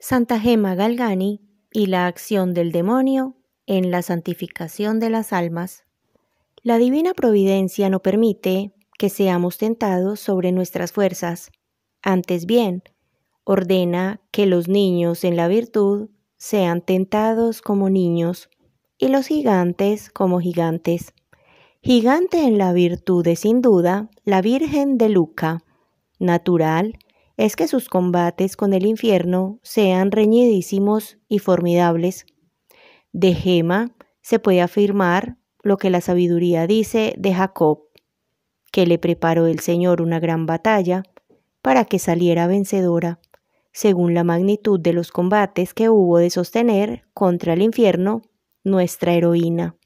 Santa Gema Galgani y la acción del demonio en la santificación de las almas. La divina providencia no permite que seamos tentados sobre nuestras fuerzas. Antes bien, ordena que los niños en la virtud sean tentados como niños y los gigantes como gigantes. Gigante en la virtud es sin duda la Virgen de Luca. Natural es que sus combates con el infierno sean reñidísimos y formidables. De Gema se puede afirmar lo que la sabiduría dice de Jacob, que le preparó el Señor una gran batalla para que saliera vencedora, según la magnitud de los combates que hubo de sostener contra el infierno nuestra heroína.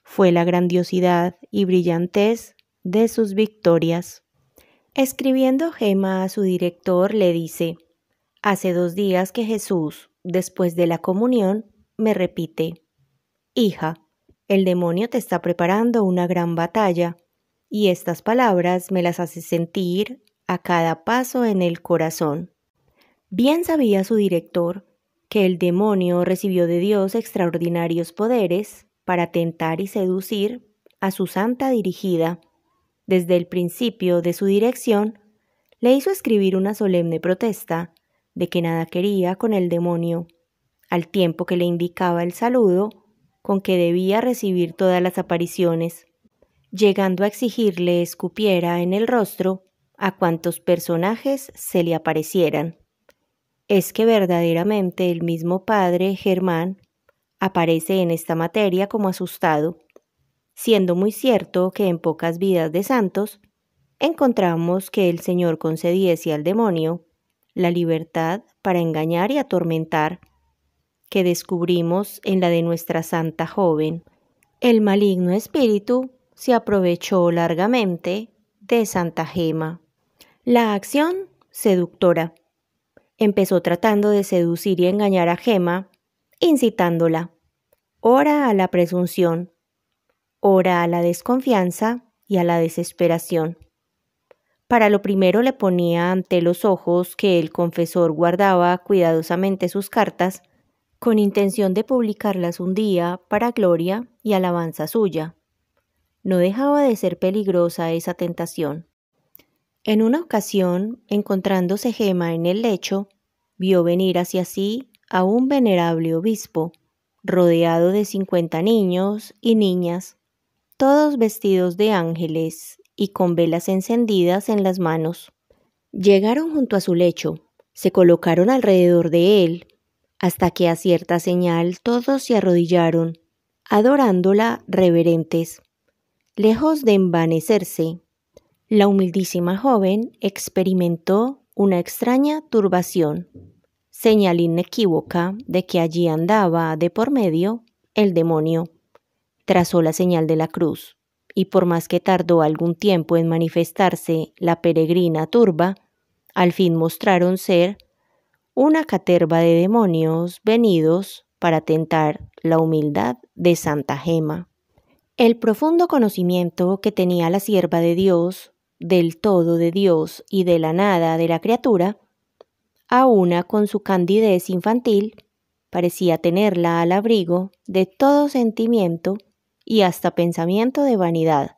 Fue la grandiosidad y brillantez de sus victorias. Escribiendo Gema a su director le dice: hace 2 días que Jesús, después de la comunión, me repite: hija, el demonio te está preparando una gran batalla, y estas palabras me las hace sentir a cada paso en el corazón. Bien sabía su director que el demonio recibió de Dios extraordinarios poderes para tentar y seducir a su santa dirigida. Desde el principio de su dirección, le hizo escribir una solemne protesta de que nada quería con el demonio, al tiempo que le indicaba el saludo con que debía recibir todas las apariciones, llegando a exigirle escupiera en el rostro a cuantos personajes se le aparecieran. Es que verdaderamente el mismo padre Germán aparece en esta materia como asustado, siendo muy cierto que en pocas vidas de santos encontramos que el Señor concediese al demonio la libertad para engañar y atormentar, que descubrimos en la de nuestra santa joven. El maligno espíritu se aprovechó largamente de Santa Gema. La acción seductora. Empezó tratando de seducir y engañar a Gema, incitándola, ora a la presunción, ora a la desconfianza y a la desesperación. Para lo primero le ponía ante los ojos que el confesor guardaba cuidadosamente sus cartas, con intención de publicarlas un día para gloria y alabanza suya. No dejaba de ser peligrosa esa tentación. En una ocasión, encontrándose Gema en el lecho, vio venir hacia sí a un venerable obispo, rodeado de 50 niños y niñas, todos vestidos de ángeles y con velas encendidas en las manos. Llegaron junto a su lecho, se colocaron alrededor de él, hasta que a cierta señal todos se arrodillaron, adorándola reverentes. Lejos de envanecerse, la humildísima joven experimentó una extraña turbación, señal inequívoca de que allí andaba de por medio el demonio. Trazó la señal de la cruz, y por más que tardó algún tiempo en manifestarse la peregrina turba, al fin mostraron ser una caterva de demonios venidos para tentar la humildad de Santa Gema. El profundo conocimiento que tenía la sierva de Dios, del todo de Dios y de la nada de la criatura, a una con su candidez infantil, parecía tenerla al abrigo de todo sentimiento y hasta pensamiento de vanidad.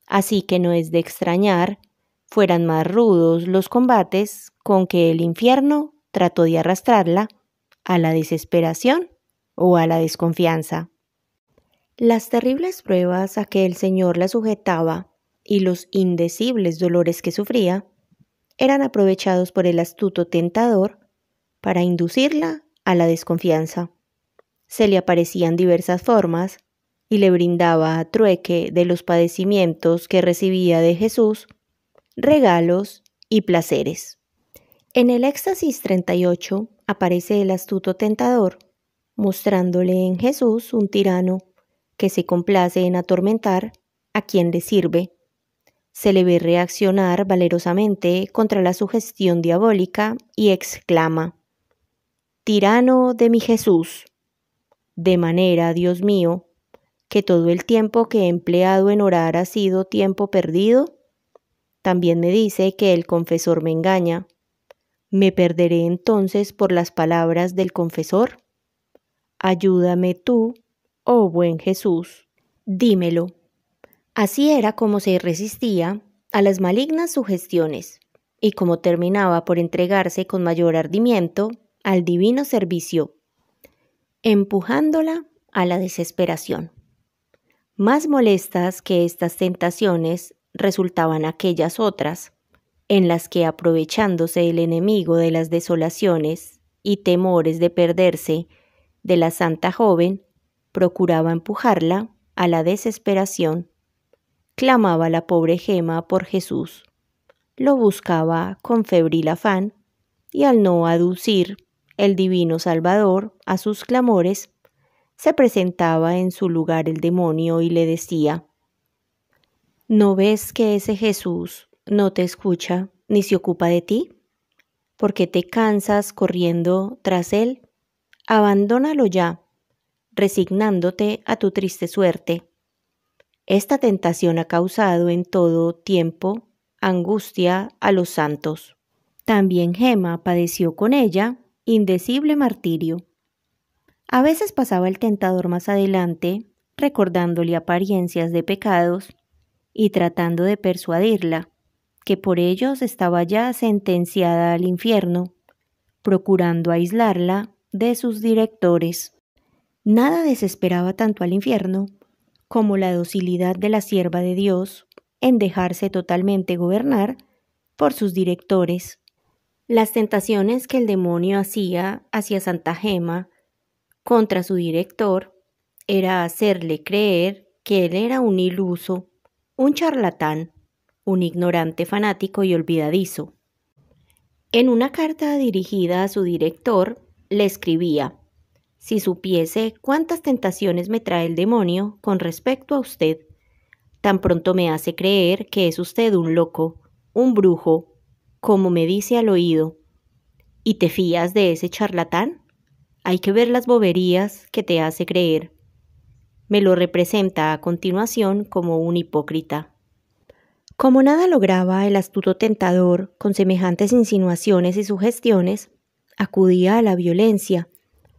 Así que no es de extrañar fueran más rudos los combates con que el infierno trató de arrastrarla a la desesperación o a la desconfianza. Las terribles pruebas a que el Señor la sujetaba y los indecibles dolores que sufría eran aprovechados por el astuto tentador para inducirla a la desconfianza. Se le aparecían diversas formas y le brindaba a trueque de los padecimientos que recibía de Jesús, regalos y placeres. En el éxtasis 38 aparece el astuto tentador, mostrándole en Jesús un tirano que se complace en atormentar a quien le sirve. Se le ve reaccionar valerosamente contra la sugestión diabólica y exclama: «Tirano de mi Jesús, de manera, Dios mío, que todo el tiempo que he empleado en orar ha sido tiempo perdido. También me dice que el confesor me engaña. ¿Me perderé entonces por las palabras del confesor? Ayúdame tú, oh buen Jesús, dímelo. Así era como se resistía a las malignas sugestiones y como terminaba por entregarse con mayor ardimiento al divino servicio, empujándola a la desesperación. Más molestas que estas tentaciones resultaban aquellas otras, en las que, aprovechándose el enemigo de las desolaciones y temores de perderse de la santa joven, procuraba empujarla a la desesperación. Clamaba la pobre Gema por Jesús, lo buscaba con febril afán, y al no aducir el divino Salvador a sus clamores, se presentaba en su lugar el demonio y le decía: ¿No ves que ese Jesús no te escucha ni se ocupa de ti? ¿Por qué te cansas corriendo tras él? Abandónalo ya, resignándote a tu triste suerte. Esta tentación ha causado en todo tiempo angustia a los santos. También Gema padeció con ella indecible martirio. A veces pasaba el tentador más adelante, recordándole apariencias de pecados y tratando de persuadirla que por ellos estaba ya sentenciada al infierno, procurando aislarla de sus directores. Nada desesperaba tanto al infierno como la docilidad de la sierva de Dios en dejarse totalmente gobernar por sus directores. Las tentaciones que el demonio hacía hacia Santa Gema contra su director era hacerle creer que él era un iluso, un charlatán, un ignorante fanático y olvidadizo. En una carta dirigida a su director, le escribía: si supiese cuántas tentaciones me trae el demonio con respecto a usted, tan pronto me hace creer que es usted un loco, un brujo, como me dice al oído. ¿Y te fías de ese charlatán? Hay que ver las boberías que te hace creer. Me lo representa a continuación como un hipócrita. Como nada lograba el astuto tentador con semejantes insinuaciones y sugestiones, acudía a la violencia,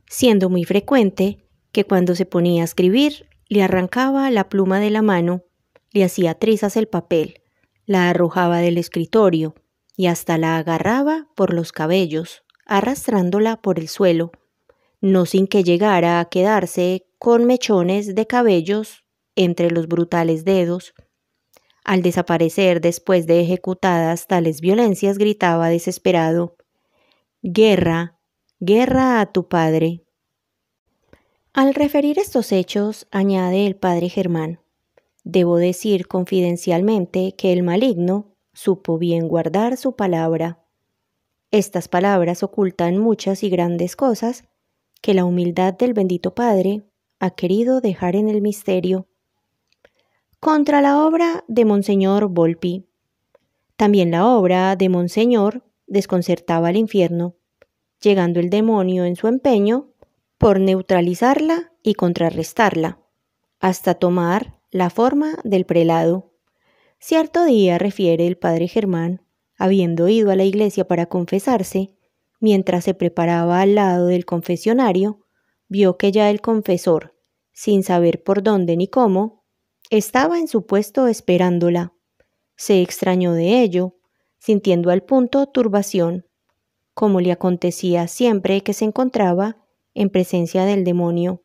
siendo muy frecuente que cuando se ponía a escribir le arrancaba la pluma de la mano, le hacía trizas el papel, la arrojaba del escritorio y hasta la agarraba por los cabellos, arrastrándola por el suelo, no sin que llegara a quedarse con mechones de cabellos entre los brutales dedos. Al desaparecer después de ejecutadas tales violencias, gritaba desesperado: «¡Guerra! ¡Guerra a tu padre!». Al referir estos hechos, añade el padre Germán: «Debo decir confidencialmente que el maligno supo bien guardar su palabra. Estas palabras ocultan muchas y grandes cosas que la humildad del bendito Padre ha querido dejar en el misterio». Contra la obra de Monseñor Volpi. También la obra de Monseñor desconcertaba al infierno, llegando el demonio en su empeño por neutralizarla y contrarrestarla, hasta tomar la forma del prelado. Cierto día, refiere el padre Germán, habiendo ido a la iglesia para confesarse, mientras se preparaba al lado del confesionario, vio que ya el confesor, sin saber por dónde ni cómo, estaba en su puesto esperándola. Se extrañó de ello, sintiendo al punto turbación, como le acontecía siempre que se encontraba en presencia del demonio.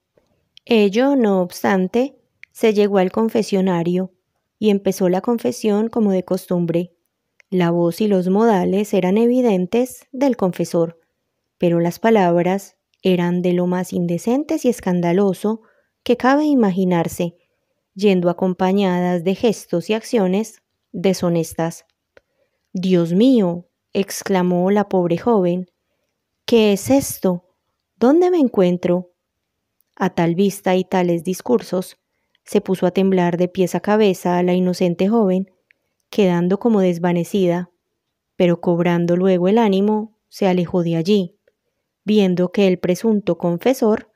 Ello, no obstante, se llegó al confesionario y empezó la confesión como de costumbre. La voz y los modales eran evidentes del confesor, pero las palabras eran de lo más indecentes y escandaloso que cabe imaginarse, yendo acompañadas de gestos y acciones deshonestas. «Dios mío», exclamó la pobre joven, «¿qué es esto? ¿Dónde me encuentro?». A tal vista y tales discursos, se puso a temblar de pies a cabeza a la inocente joven, quedando como desvanecida, pero cobrando luego el ánimo, se alejó de allí, viendo que el presunto confesor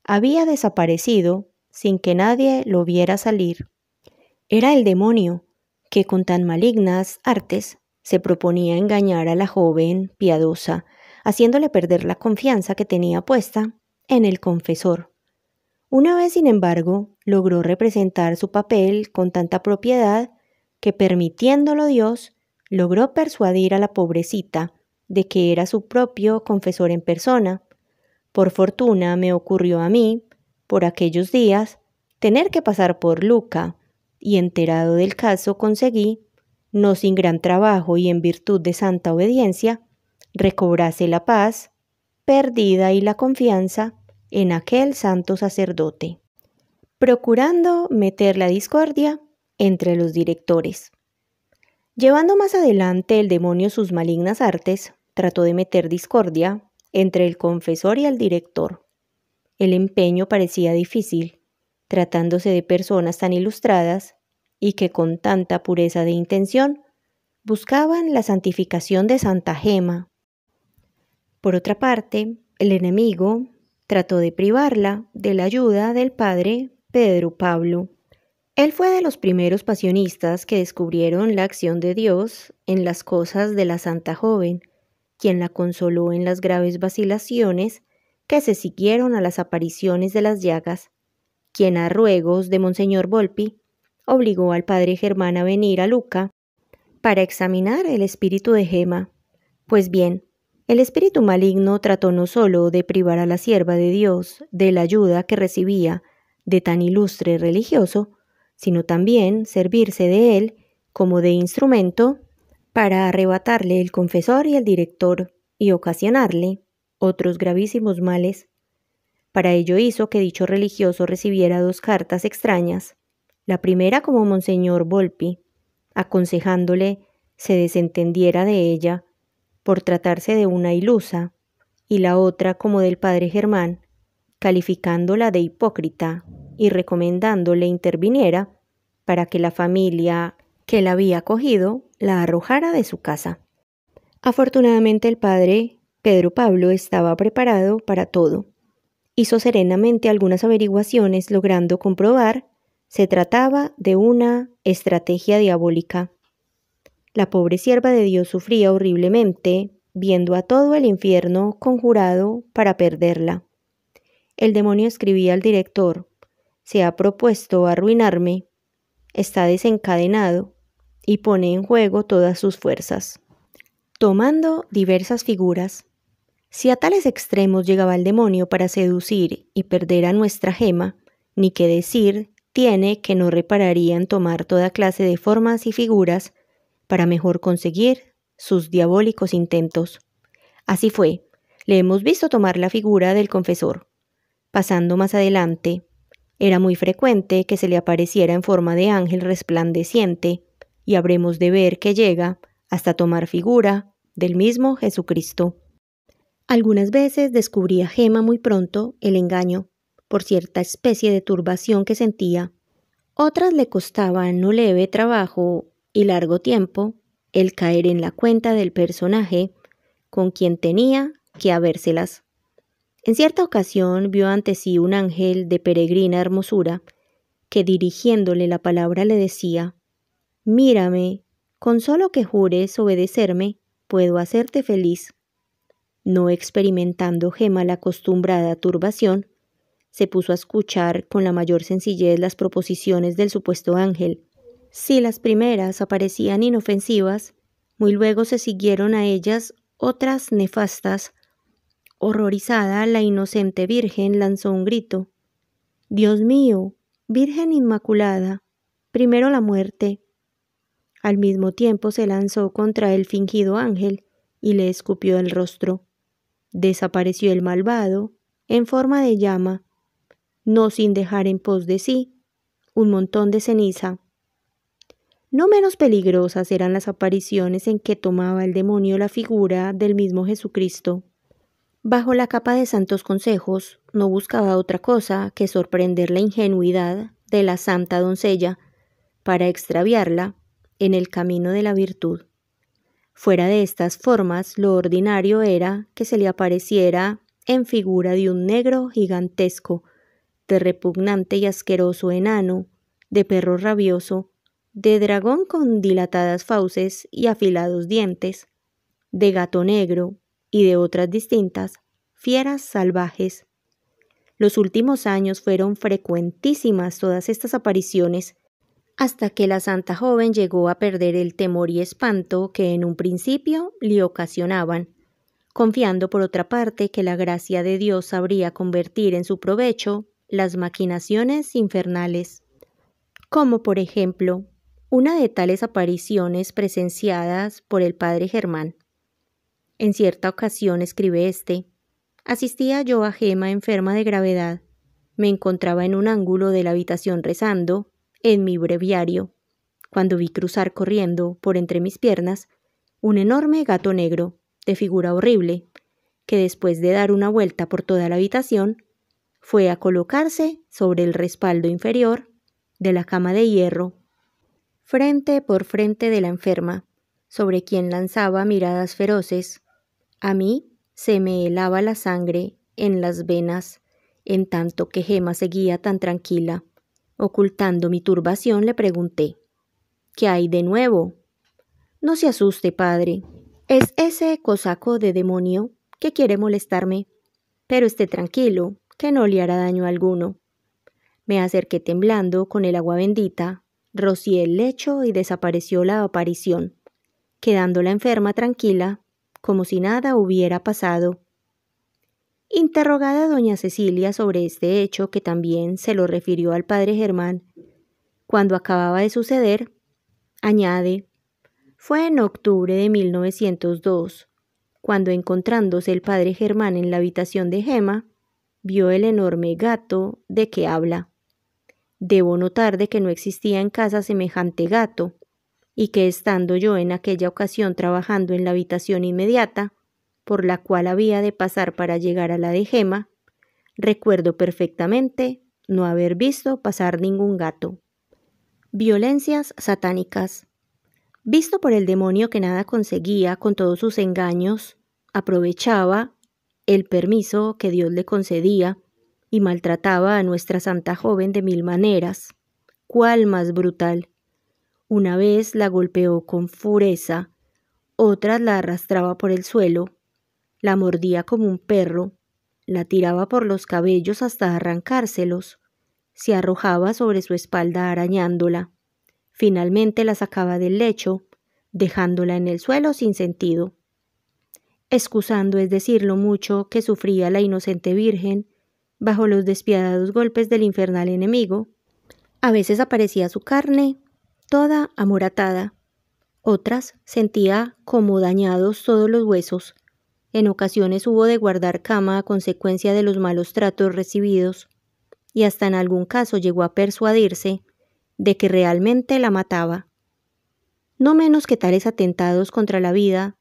había desaparecido sin que nadie lo viera salir. Era el demonio, que con tan malignas artes se proponía engañar a la joven piadosa, haciéndole perder la confianza que tenía puesta en el confesor. Una vez, sin embargo, logró representar su papel con tanta propiedad que, permitiéndolo Dios, logró persuadir a la pobrecita de que era su propio confesor en persona. Por fortuna me ocurrió a mí, por aquellos días, tener que pasar por Luca, y enterado del caso conseguí, no sin gran trabajo y en virtud de santa obediencia, recobrase la paz perdida y la confianza en aquel santo sacerdote, procurando meter la discordia entre los directores. Llevando más adelante el demonio sus malignas artes, trató de meter discordia entre el confesor y el director. El empeño parecía difícil, tratándose de personas tan ilustradas y que con tanta pureza de intención buscaban la santificación de Santa Gema. Por otra parte, el enemigo trató de privarla de la ayuda del padre Pedro Pablo. Él fue de los primeros pasionistas que descubrieron la acción de Dios en las cosas de la santa joven, quien la consoló en las graves vacilaciones que se siguieron a las apariciones de las llagas, quien a ruegos de Monseñor Volpi obligó al padre Germán a venir a Luca para examinar el espíritu de Gema. Pues bien, el espíritu maligno trató no solo de privar a la sierva de Dios de la ayuda que recibía de tan ilustre religioso, sino también servirse de él como de instrumento para arrebatarle el confesor y el director y ocasionarle otros gravísimos males. Para ello hizo que dicho religioso recibiera 2 cartas extrañas, la primera como Monseñor Volpi, aconsejándole se desentendiera de ella, por tratarse de una ilusa, y la otra como del padre Germán, calificándola de hipócrita y recomendándole interviniera para que la familia que la había acogido la arrojara de su casa. Afortunadamente el padre Pedro Pablo estaba preparado para todo. Hizo serenamente algunas averiguaciones, logrando comprobar se trataba de una estrategia diabólica. La pobre sierva de Dios sufría horriblemente, viendo a todo el infierno conjurado para perderla. El demonio escribía al director: se ha propuesto arruinarme, está desencadenado y pone en juego todas sus fuerzas, tomando diversas figuras. Si a tales extremos llegaba el demonio para seducir y perder a nuestra Gema, ni qué decir tiene que no repararía en tomar toda clase de formas y figuras para mejor conseguir sus diabólicos intentos. Así fue, le hemos visto tomar la figura del confesor. Pasando más adelante, era muy frecuente que se le apareciera en forma de ángel resplandeciente, y habremos de ver que llega hasta tomar figura del mismo Jesucristo. Algunas veces descubría Gema muy pronto el engaño, por cierta especie de turbación que sentía. Otras le costaban no leve trabajo y largo tiempo el caer en la cuenta del personaje con quien tenía que habérselas. En cierta ocasión vio ante sí un ángel de peregrina hermosura que, dirigiéndole la palabra, le decía: «Mírame, con solo que jures obedecerme, puedo hacerte feliz». No experimentando Gema la acostumbrada turbación, se puso a escuchar con la mayor sencillez las proposiciones del supuesto ángel. Si las primeras aparecían inofensivas, muy luego se siguieron a ellas otras nefastas. Horrorizada, la inocente virgen lanzó un grito: «Dios mío, Virgen Inmaculada, primero la muerte». Al mismo tiempo se lanzó contra el fingido ángel y le escupió el rostro. Desapareció el malvado en forma de llama, no sin dejar en pos de sí un montón de ceniza. No menos peligrosas eran las apariciones en que tomaba el demonio la figura del mismo Jesucristo. Bajo la capa de santos consejos, no buscaba otra cosa que sorprender la ingenuidad de la santa doncella para extraviarla en el camino de la virtud. Fuera de estas formas, lo ordinario era que se le apareciera en figura de un negro gigantesco, de repugnante y asqueroso enano, de perro rabioso, de dragón con dilatadas fauces y afilados dientes, de gato negro y de otras distintas fieras salvajes. Los últimos años fueron frecuentísimas todas estas apariciones, hasta que la santa joven llegó a perder el temor y espanto que en un principio le ocasionaban, confiando por otra parte que la gracia de Dios sabría convertir en su provecho las maquinaciones infernales. Como por ejemplo, una de tales apariciones presenciadas por el padre Germán. En cierta ocasión, escribe asistía yo a Gema enferma de gravedad. Me encontraba en un ángulo de la habitación rezando, en mi breviario, cuando vi cruzar corriendo por entre mis piernas un enorme gato negro, de figura horrible, que después de dar una vuelta por toda la habitación, fue a colocarse sobre el respaldo inferior de la cama de hierro, frente por frente de la enferma, sobre quien lanzaba miradas feroces. A mí se me helaba la sangre en las venas, en tanto que Gema seguía tan tranquila. Ocultando mi turbación, le pregunté: ¿qué hay de nuevo? No se asuste, padre. Es ese cosaco de demonio que quiere molestarme. Pero esté tranquilo, que no le hará daño alguno. Me acerqué temblando con el agua bendita, rocié el lecho y desapareció la aparición, quedando la enferma tranquila, como si nada hubiera pasado. Interrogada doña Cecilia sobre este hecho, que también se lo refirió al padre Germán, cuando acababa de suceder, añade: fue en octubre de 1902, cuando encontrándose el padre Germán en la habitación de Gema, vio el enorme gato de que habla. Debo notar de que no existía en casa semejante gato, y que estando yo en aquella ocasión trabajando en la habitación inmediata, por la cual había de pasar para llegar a la de Gema, recuerdo perfectamente no haber visto pasar ningún gato. Violencias satánicas. Visto por el demonio que nada conseguía con todos sus engaños, aprovechaba el permiso que Dios le concedía y maltrataba a nuestra santa joven de mil maneras. ¿Cuál más brutal? Una vez la golpeó con fureza, otras la arrastraba por el suelo, la mordía como un perro, la tiraba por los cabellos hasta arrancárselos, se arrojaba sobre su espalda arañándola. Finalmente la sacaba del lecho, dejándola en el suelo sin sentido. Excusando es decir lo mucho que sufría la inocente virgen bajo los despiadados golpes del infernal enemigo. A veces aparecía su carne toda amoratada, otras sentía como dañados todos los huesos. En ocasiones hubo de guardar cama a consecuencia de los malos tratos recibidos, y hasta en algún caso llegó a persuadirse de que realmente la mataba. No menos que tales atentados contra la vida,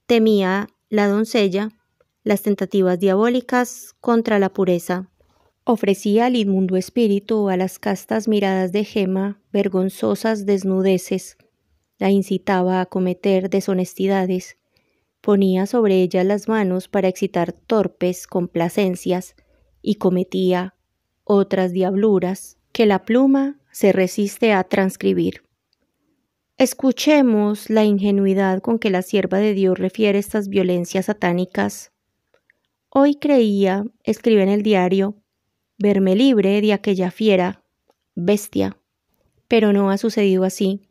temía la doncella las tentativas diabólicas contra la pureza. Ofrecía al inmundo espíritu a las castas miradas de Gema vergonzosas desnudeces, la incitaba a cometer deshonestidades, ponía sobre ella las manos para excitar torpes complacencias y cometía otras diabluras que la pluma se resiste a transcribir. Escuchemos la ingenuidad con que la sierva de Dios refiere estas violencias satánicas. Hoy creía, escribe en el diario, verme libre de aquella fiera, bestia, pero no ha sucedido así.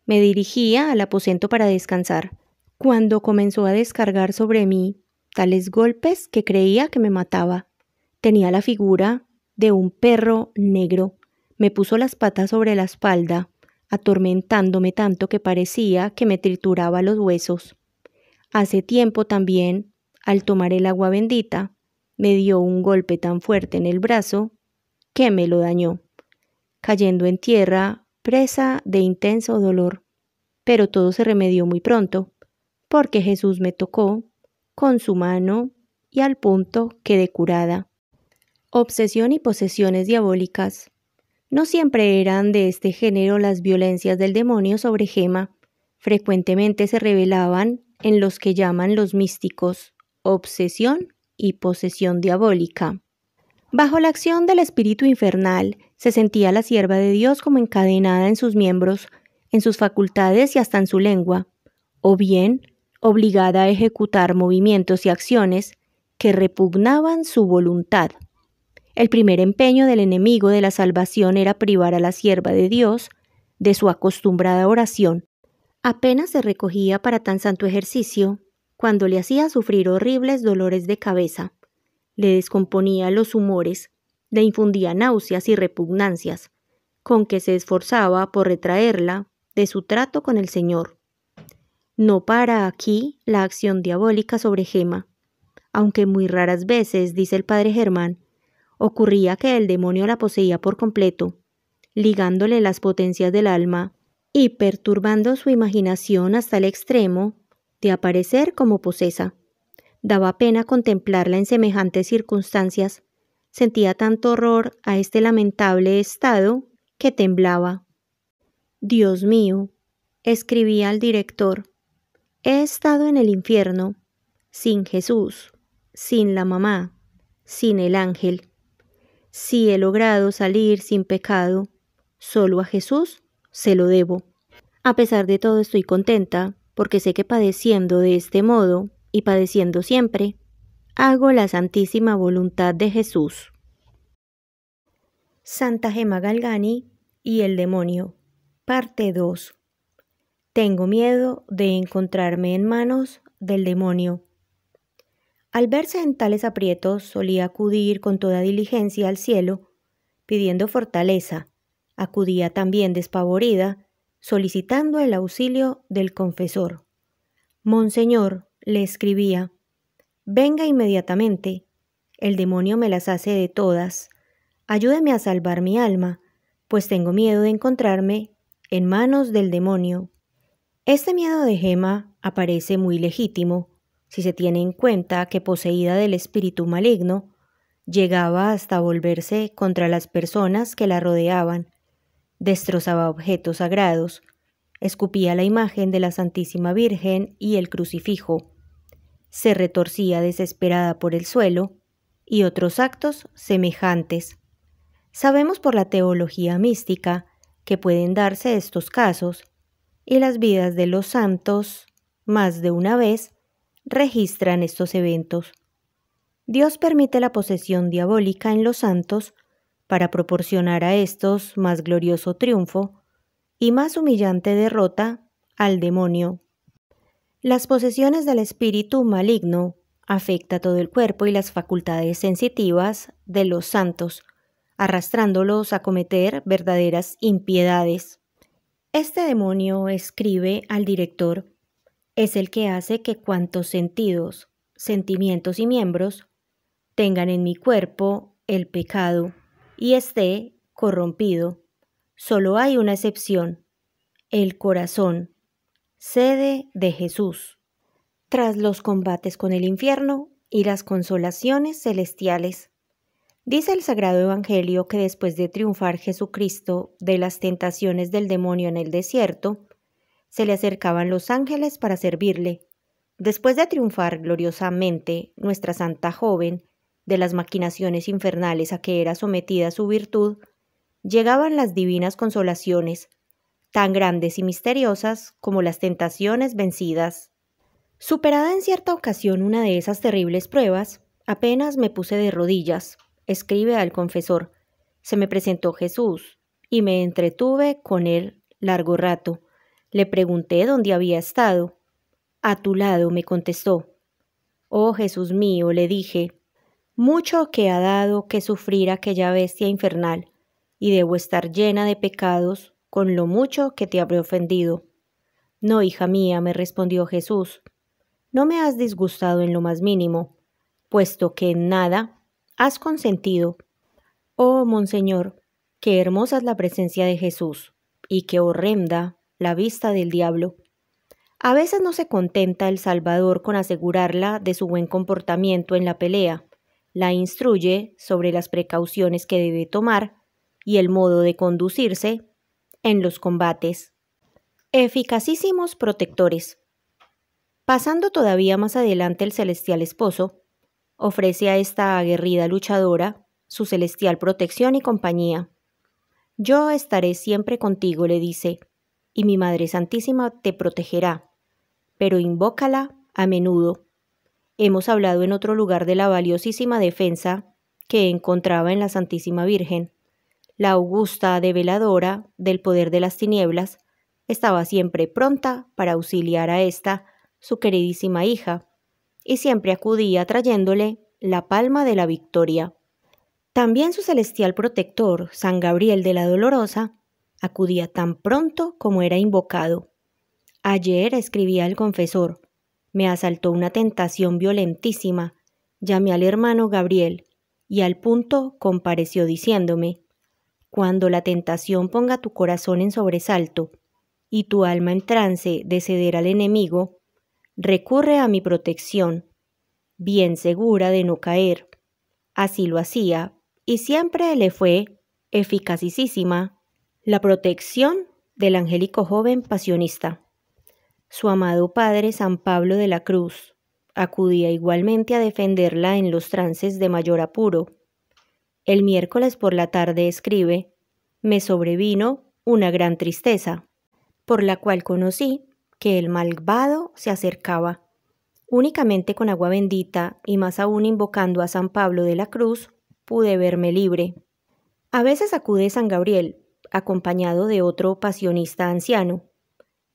Me dirigía al aposento para descansar, cuando comenzó a descargar sobre mí tales golpes que creía que me mataba. Tenía la figura de un perro negro. Me puso las patas sobre la espalda, atormentándome tanto que parecía que me trituraba los huesos. Hace tiempo también, al tomar el agua bendita, me dio un golpe tan fuerte en el brazo que me lo dañó, cayendo en tierra presa de intenso dolor. Pero todo se remedió muy pronto, porque Jesús me tocó con su mano y al punto quedé curada. Obsesión y posesiones diabólicas. No siempre eran de este género las violencias del demonio sobre Gema. Frecuentemente se revelaban en los que llaman los místicos obsesión y posesión diabólica. Bajo la acción del espíritu infernal, se sentía la sierva de Dios como encadenada en sus miembros, en sus facultades y hasta en su lengua, o bien obligada a ejecutar movimientos y acciones que repugnaban su voluntad. El primer empeño del enemigo de la salvación era privar a la sierva de Dios de su acostumbrada oración. Apenas se recogía para tan santo ejercicio, cuando le hacía sufrir horribles dolores de cabeza, le descomponía los humores, le infundía náuseas y repugnancias, con que se esforzaba por retraerla de su trato con el Señor. No para aquí la acción diabólica sobre Gema, aunque muy raras veces, dice el padre Germán, ocurría que el demonio la poseía por completo, ligándole las potencias del alma y perturbando su imaginación hasta el extremo de aparecer como posesa. Daba pena contemplarla en semejantes circunstancias. Sentía tanto horror a este lamentable estado que temblaba. Dios mío, escribía al director, he estado en el infierno, sin Jesús, sin la mamá, sin el ángel. Si he logrado salir sin pecado, solo a Jesús se lo debo. A pesar de todo estoy contenta, porque sé que padeciendo de este modo, y padeciendo siempre, hago la santísima voluntad de Jesús. Santa Gema Galgani y el demonio, parte 2. Tengo miedo de encontrarme en manos del demonio. Al verse en tales aprietos, solía acudir con toda diligencia al cielo, pidiendo fortaleza. Acudía también despavorida, solicitando el auxilio del confesor. Monseñor, le escribía, venga inmediatamente, el demonio me las hace de todas. Ayúdeme a salvar mi alma, pues tengo miedo de encontrarme en manos del demonio. Este miedo de Gema aparece muy legítimo, si se tiene en cuenta que poseída del espíritu maligno, llegaba hasta volverse contra las personas que la rodeaban, destrozaba objetos sagrados, escupía la imagen de la Santísima Virgen y el crucifijo, se retorcía desesperada por el suelo y otros actos semejantes. Sabemos por la teología mística que pueden darse estos casos, y las vidas de los santos, más de una vez, registran estos eventos. Dios permite la posesión diabólica en los santos para proporcionar a estos más glorioso triunfo y más humillante derrota al demonio. Las posesiones del espíritu maligno afecta todo el cuerpo y las facultades sensitivas de los santos, arrastrándolos a cometer verdaderas impiedades. Este demonio, escribe al director, es el que hace que cuantos sentidos, sentimientos y miembros tengan en mi cuerpo el pecado y esté corrompido. Solo hay una excepción, el corazón, sede de Jesús. Tras los combates con el infierno y las consolaciones celestiales, dice el Sagrado Evangelio que después de triunfar Jesucristo de las tentaciones del demonio en el desierto, se le acercaban los ángeles para servirle. Después de triunfar gloriosamente nuestra santa joven de las maquinaciones infernales a que era sometida su virtud, llegaban las divinas consolaciones, tan grandes y misteriosas como las tentaciones vencidas. Superada en cierta ocasión una de esas terribles pruebas, apenas me puse de rodillas, escribe al confesor. Se me presentó Jesús y me entretuve con él largo rato. Le pregunté dónde había estado. A tu lado, me contestó. Oh Jesús mío, le dije, mucho que ha dado que sufrir aquella bestia infernal, y debo estar llena de pecados con lo mucho que te habré ofendido. No, hija mía, me respondió Jesús, no me has disgustado en lo más mínimo, puesto que en nada has consentido. Oh, Monseñor, qué hermosa es la presencia de Jesús, y qué horrenda la vista del diablo. A veces no se contenta el Salvador con asegurarla de su buen comportamiento en la pelea, la instruye sobre las precauciones que debe tomar y el modo de conducirse en los combates. Eficacísimos protectores. Pasando todavía más adelante el celestial esposo, ofrece a esta aguerrida luchadora su celestial protección y compañía. Yo estaré siempre contigo, le dice. y mi Madre Santísima te protegerá, pero invócala a menudo. Hemos hablado en otro lugar de la valiosísima defensa que encontraba en la Santísima Virgen. La augusta develadora del poder de las tinieblas estaba siempre pronta para auxiliar a esta, su queridísima hija, y siempre acudía trayéndole la palma de la victoria. También su celestial protector, San Gabriel de la Dolorosa, acudía tan pronto como era invocado. Ayer, escribía el confesor, me asaltó una tentación violentísima. Llamé al hermano Gabriel y al punto compareció diciéndome: cuando la tentación ponga tu corazón en sobresalto y tu alma en trance de ceder al enemigo, recurre a mi protección, bien segura de no caer. Así lo hacía, y siempre le fue eficacísima la protección del angélico joven pasionista. Su amado padre San Pablo de la Cruz acudía igualmente a defenderla en los trances de mayor apuro. El miércoles por la tarde escribe: me sobrevino una gran tristeza, por la cual conocí que el malvado se acercaba. Únicamente con agua bendita y más aún invocando a San Pablo de la Cruz pude verme libre. A veces acude San Gabriel, acompañado de otro pasionista anciano,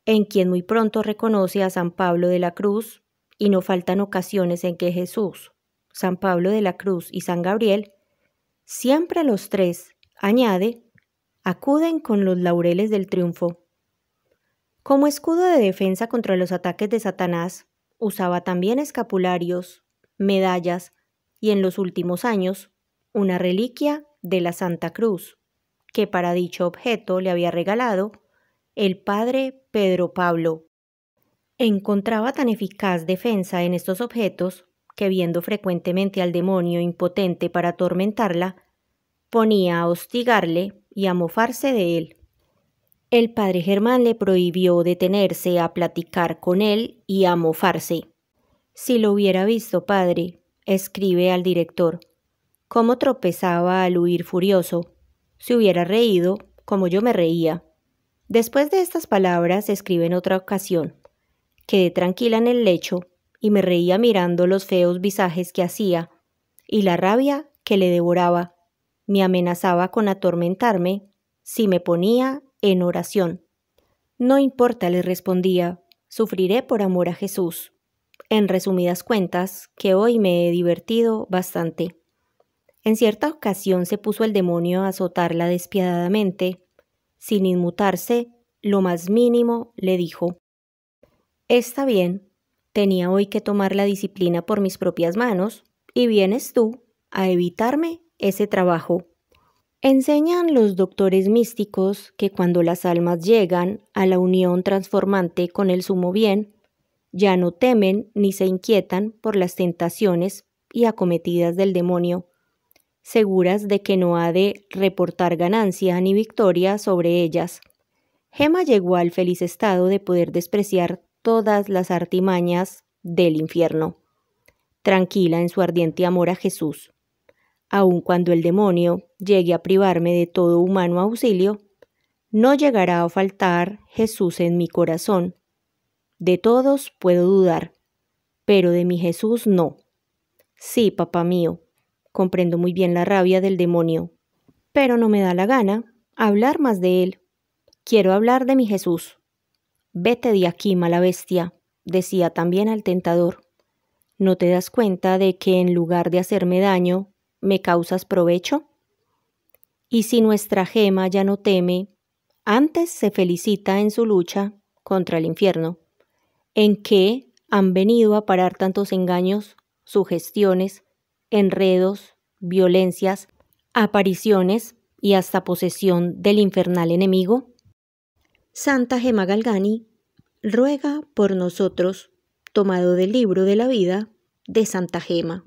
en quien muy pronto reconoce a San Pablo de la Cruz, y no faltan ocasiones en que Jesús, San Pablo de la Cruz y San Gabriel, siempre los tres, añade, acuden con los laureles del triunfo. Como escudo de defensa contra los ataques de Satanás, usaba también escapularios, medallas y en los últimos años una reliquia de la Santa Cruz, que para dicho objeto le había regalado el padre Pedro Pablo. Encontraba tan eficaz defensa en estos objetos que, viendo frecuentemente al demonio impotente para atormentarla, ponía a hostigarle y a mofarse de él. El padre Germán le prohibió detenerse a platicar con él y a mofarse. Si lo hubiera visto, padre, escribe al director, cómo tropezaba al huir furioso, se hubiera reído como yo me reía. Después de estas palabras, escribe en otra ocasión, quedé tranquila en el lecho y me reía mirando los feos visajes que hacía y la rabia que le devoraba. Me amenazaba con atormentarme si me ponía en oración. No importa, le respondía, sufriré por amor a Jesús. En resumidas cuentas, que hoy me he divertido bastante. En cierta ocasión se puso el demonio a azotarla despiadadamente. Sin inmutarse, lo más mínimo le dijo: está bien, tenía hoy que tomar la disciplina por mis propias manos, y vienes tú a evitarme ese trabajo. Enseñan los doctores místicos que cuando las almas llegan a la unión transformante con el sumo bien, ya no temen ni se inquietan por las tentaciones y acometidas del demonio, seguras de que no ha de reportar ganancia ni victoria sobre ellas. Gema llegó al feliz estado de poder despreciar todas las artimañas del infierno, tranquila en su ardiente amor a Jesús. Aun cuando el demonio llegue a privarme de todo humano auxilio, no llegará a faltar Jesús en mi corazón. De todos puedo dudar, pero de mi Jesús no. Sí, papá mío, comprendo muy bien la rabia del demonio, pero no me da la gana hablar más de él. Quiero hablar de mi Jesús. Vete de aquí, mala bestia, decía también al tentador. ¿No te das cuenta de que en lugar de hacerme daño, me causas provecho? Y si nuestra Gema ya no teme, antes se felicita en su lucha contra el infierno, en que han venido a parar tantos engaños, sugestiones, enredos, violencias, apariciones y hasta posesión del infernal enemigo. Santa Gema Galgani ruega por nosotros, tomado del libro de la vida de Santa Gema.